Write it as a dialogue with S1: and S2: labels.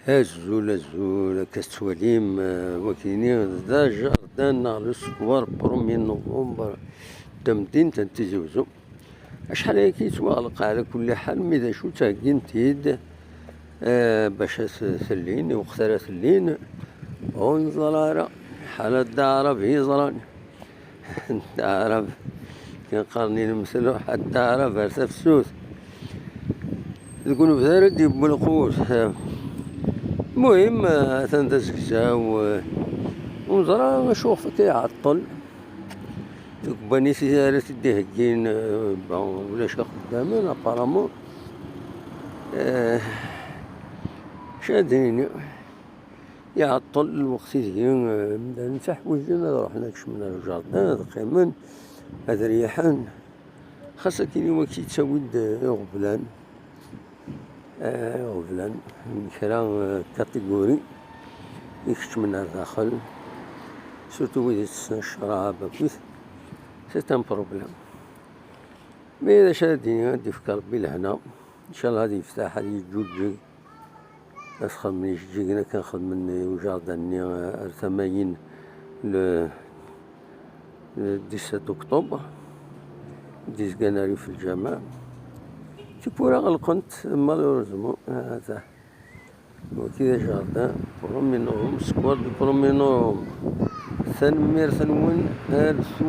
S1: Azul كاستواليم وكيني دا جاردان نهار سكوار بروميي نوفمبر دا مدينة تيزي وزو. شحال هاكي كيتوالق على كل حال ميدا شو تاكينتيد باش ثلين وقتها ثلين ونزرارة حالة دارة في زراني دارة كنقارني نمثلو حتى دارة فارسة في السوس تكون بثارة ديب القوس. المهم تندزكزا ونزرا نشوف كيعطل باني سيارة تديه كين ولا شا خدامين ابارامون شادين يعطل الوقت زين نفتح وجهنا رحنا كشمنا الجاردان قيمن هذا ريحان خاصة كاين هو كيتساود غبلان غبلان كرا كاتيجوري يكتمنا داخل سورتو إذا تسنى الشراب أكويس سي ان بروبليم. مي إذا شادين غادي في ربي لهنا إن شاء الله غادي يفتح غادي يجوج أسخن من يجيك أنا كنخدم من وجارداني ثمانين ل 17 أكتوبر 10 جناري في الجامعة تيبورا غلقنت مالوريزمون هذا وكذا جاردان برومينوم سكوار دو برومينوم ثنمير ثنون 1000